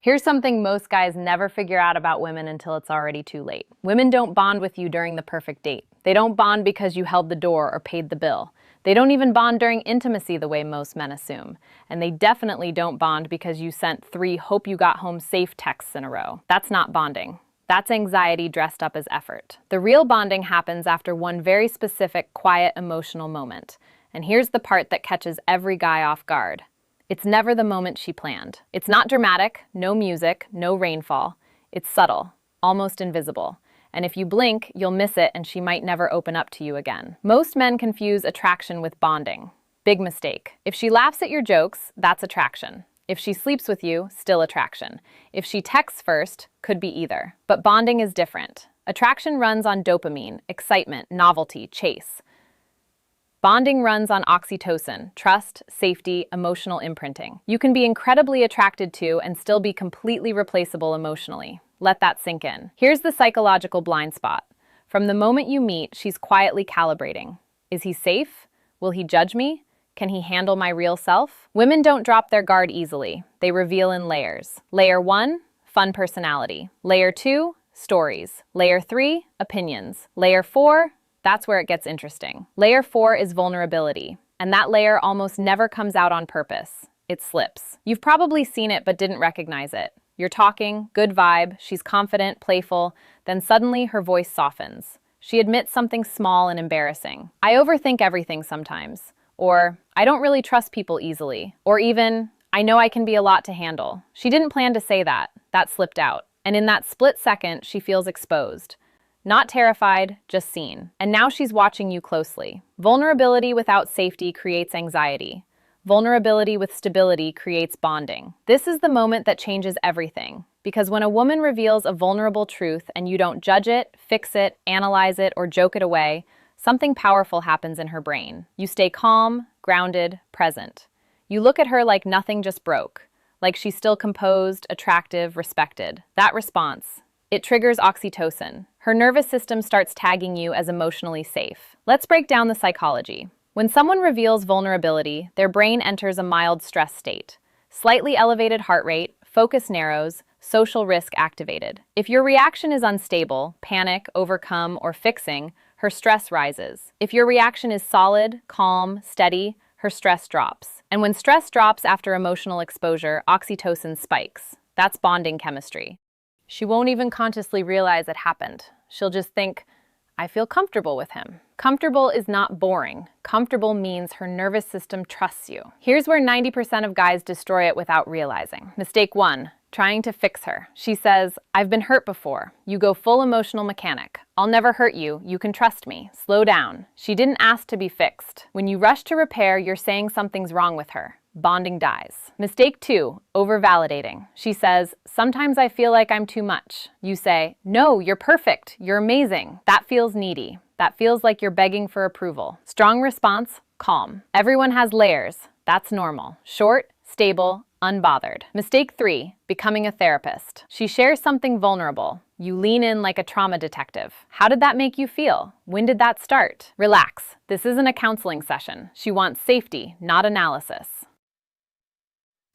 Here's something most guys never figure out about women until it's already too late. Women don't bond with you during the perfect date. They don't bond because you held the door or paid the bill. They don't even bond during intimacy the way most men assume. And they definitely don't bond because you sent 3 hope you got home safe texts in a row. That's not bonding. That's anxiety dressed up as effort. The real bonding happens after one very specific, quiet, emotional moment. And here's the part that catches every guy off guard. It's never the moment she planned. It's not dramatic, no music, no rainfall. It's subtle, almost invisible. And if you blink, you'll miss it and she might never open up to you again. Most men confuse attraction with bonding. Big mistake. If she laughs at your jokes, that's attraction. If she sleeps with you, still attraction. If she texts first, could be either. But bonding is different. Attraction runs on dopamine, excitement, novelty, chase. Bonding runs on oxytocin, trust, safety, emotional imprinting. You can be incredibly attracted to and still be completely replaceable emotionally. Let that sink in. Here's the psychological blind spot. From the moment you meet, she's quietly calibrating. Is he safe? Will he judge me? Can he handle my real self? Women don't drop their guard easily. They reveal in layers. Layer 1, fun personality. Layer 2, stories. Layer 3, opinions. Layer 4, that's where it gets interesting. Layer 4 is vulnerability, and that layer almost never comes out on purpose. It slips. You've probably seen it but didn't recognize it. You're talking, good vibe, she's confident, playful, then suddenly her voice softens. She admits something small and embarrassing. I overthink everything sometimes. Or, I don't really trust people easily. Or even, I know I can be a lot to handle. She didn't plan to say that. That slipped out. And in that split second, she feels exposed. Not terrified, just seen. And now she's watching you closely. Vulnerability without safety creates anxiety. Vulnerability with stability creates bonding. This is the moment that changes everything. Because when a woman reveals a vulnerable truth and you don't judge it, fix it, analyze it, or joke it away, something powerful happens in her brain. You stay calm, grounded, present. You look at her like nothing just broke, like she's still composed, attractive, respected. That response, it triggers oxytocin. Her nervous system starts tagging you as emotionally safe. Let's break down the psychology. When someone reveals vulnerability, their brain enters a mild stress state. Slightly elevated heart rate, focus narrows, social risk activated. If your reaction is unstable, panic, overcome, or fixing, her stress rises. If your reaction is solid, calm, steady, her stress drops. And when stress drops after emotional exposure, oxytocin spikes. That's bonding chemistry. She won't even consciously realize it happened. She'll just think, I feel comfortable with him. Comfortable is not boring. Comfortable means her nervous system trusts you. Here's where 90% of guys destroy it without realizing. Mistake 1, trying to fix her. She says, I've been hurt before. You go full emotional mechanic. I'll never hurt you. You can trust me. Slow down. She didn't ask to be fixed. When you rush to repair, you're saying something's wrong with her. Bonding dies. Mistake 2, over-validating. She says, sometimes I feel like I'm too much. You say, no, you're perfect. You're amazing. That feels needy. That feels like you're begging for approval. Strong response, calm. Everyone has layers. That's normal. Short, stable, unbothered. Mistake 3, becoming a therapist. She shares something vulnerable. You lean in like a trauma detective. How did that make you feel? When did that start? Relax. This isn't a counseling session. She wants safety, not analysis.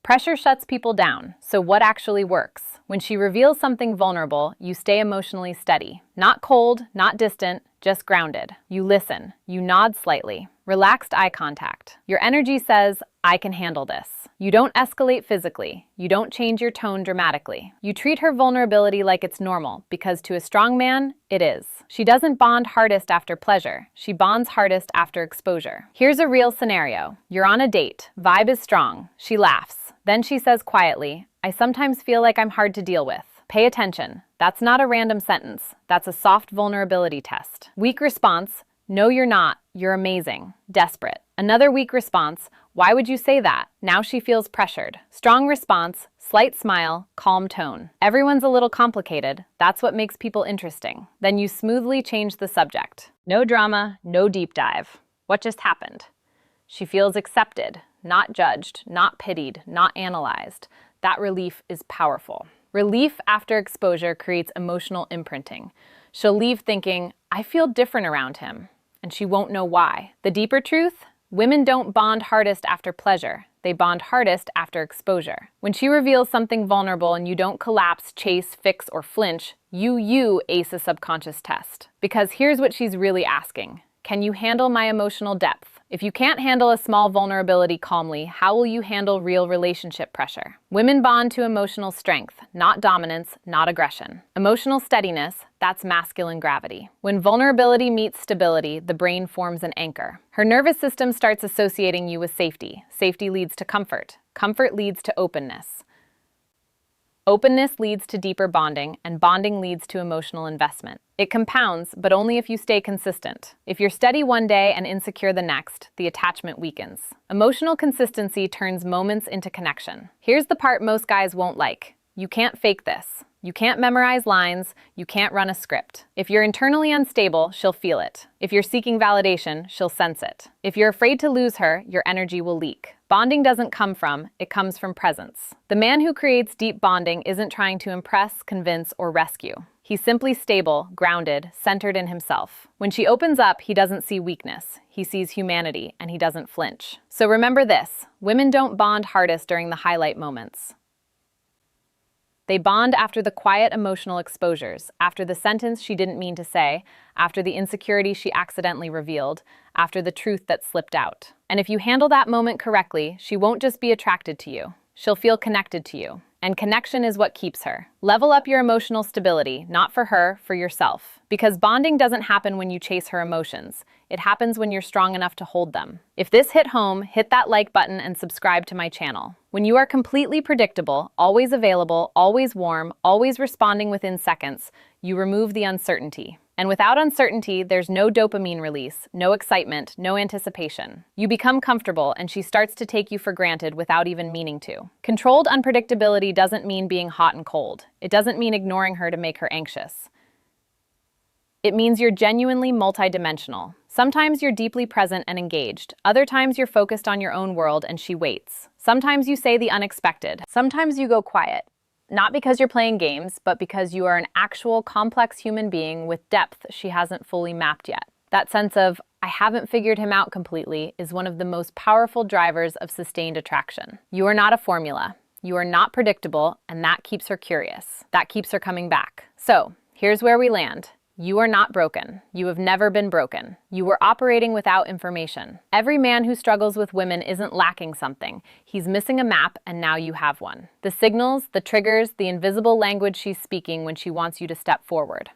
Pressure shuts people down, so what actually works? When she reveals something vulnerable, you stay emotionally steady. Not cold, not distant, just grounded. You listen. You nod slightly. Relaxed eye contact. Your energy says, I can handle this. You don't escalate physically. You don't change your tone dramatically. You treat her vulnerability like it's normal, because to a strong man, it is. She doesn't bond hardest after pleasure. She bonds hardest after exposure. Here's a real scenario. You're on a date. Vibe is strong. She laughs. Then she says quietly, I sometimes feel like I'm hard to deal with. Pay attention. That's not a random sentence. That's a soft vulnerability test. Weak response, no you're not. You're amazing. Desperate. Another weak response, why would you say that? Now she feels pressured. Strong response, slight smile, calm tone. Everyone's a little complicated. That's what makes people interesting. Then you smoothly change the subject. No drama, no deep dive. What just happened? She feels accepted, not judged, not pitied, not analyzed. That relief is powerful. Relief after exposure creates emotional imprinting. She'll leave thinking, I feel different around him, and she won't know why. The deeper truth? Women don't bond hardest after pleasure. They bond hardest after exposure. When she reveals something vulnerable and you don't collapse, chase, fix, or flinch, you ace a subconscious test. Because here's what she's really asking. Can you handle my emotional depth? If you can't handle a small vulnerability calmly, how will you handle real relationship pressure? Women bond to emotional strength, not dominance, not aggression. Emotional steadiness, that's masculine gravity. When vulnerability meets stability, the brain forms an anchor. Her nervous system starts associating you with safety. Safety leads to comfort. Comfort leads to openness. Openness leads to deeper bonding, and bonding leads to emotional investment. It compounds, but only if you stay consistent. If you're steady one day and insecure the next, the attachment weakens. Emotional consistency turns moments into connection. Here's the part most guys won't like. You can't fake this. You can't memorize lines. You can't run a script. If you're internally unstable, she'll feel it. If you're seeking validation, she'll sense it. If you're afraid to lose her, your energy will leak. Bonding doesn't come from, it comes from presence. The man who creates deep bonding isn't trying to impress, convince, or rescue. He's simply stable, grounded, centered in himself. When she opens up, he doesn't see weakness. He sees humanity, and he doesn't flinch. So remember this, women don't bond hardest during the highlight moments. They bond after the quiet emotional exposures, after the sentence she didn't mean to say, after the insecurity she accidentally revealed, after the truth that slipped out. And if you handle that moment correctly, she won't just be attracted to you. She'll feel connected to you. And connection is what keeps her. Level up your emotional stability, not for her, for yourself. Because bonding doesn't happen when you chase her emotions. It happens when you're strong enough to hold them. If this hit home, hit that like button and subscribe to my channel. When you are completely predictable, always available, always warm, always responding within seconds, you remove the uncertainty. And without uncertainty, there's no dopamine release, no excitement, no anticipation. You become comfortable and she starts to take you for granted without even meaning to. Controlled unpredictability doesn't mean being hot and cold. It doesn't mean ignoring her to make her anxious. It means you're genuinely multidimensional. Sometimes you're deeply present and engaged. Other times you're focused on your own world and she waits. Sometimes you say the unexpected. Sometimes you go quiet. Not because you're playing games, but because you are an actual complex human being with depth she hasn't fully mapped yet. That sense of, I haven't figured him out completely, is one of the most powerful drivers of sustained attraction. You are not a formula. You are not predictable, and that keeps her curious. That keeps her coming back. So, here's where we land. You are not broken. You have never been broken. You were operating without information. Every man who struggles with women isn't lacking something. He's missing a map, and now you have one. The signals, the triggers, the invisible language she's speaking when she wants you to step forward.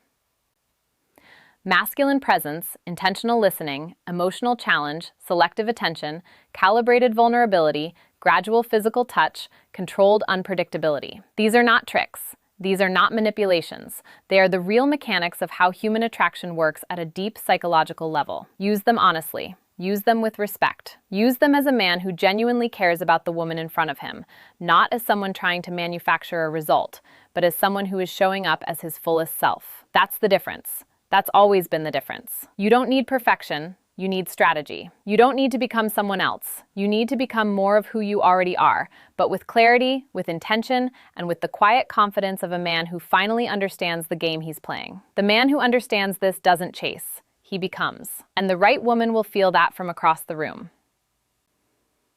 Masculine presence, intentional listening, emotional challenge, selective attention, calibrated vulnerability, gradual physical touch, controlled unpredictability. These are not tricks. These are not manipulations. They are the real mechanics of how human attraction works at a deep psychological level. Use them honestly. Use them with respect. Use them as a man who genuinely cares about the woman in front of him, not as someone trying to manufacture a result, but as someone who is showing up as his fullest self. That's the difference. That's always been the difference. You don't need perfection. You need strategy. You don't need to become someone else. You need to become more of who you already are, but with clarity, with intention, and with the quiet confidence of a man who finally understands the game he's playing. The man who understands this doesn't chase. He becomes. And the right woman will feel that from across the room.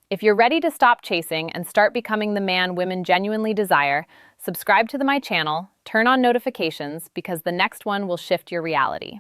If you're ready to stop chasing and start becoming the man women genuinely desire, subscribe to my channel, turn on notifications, because the next one will shift your reality.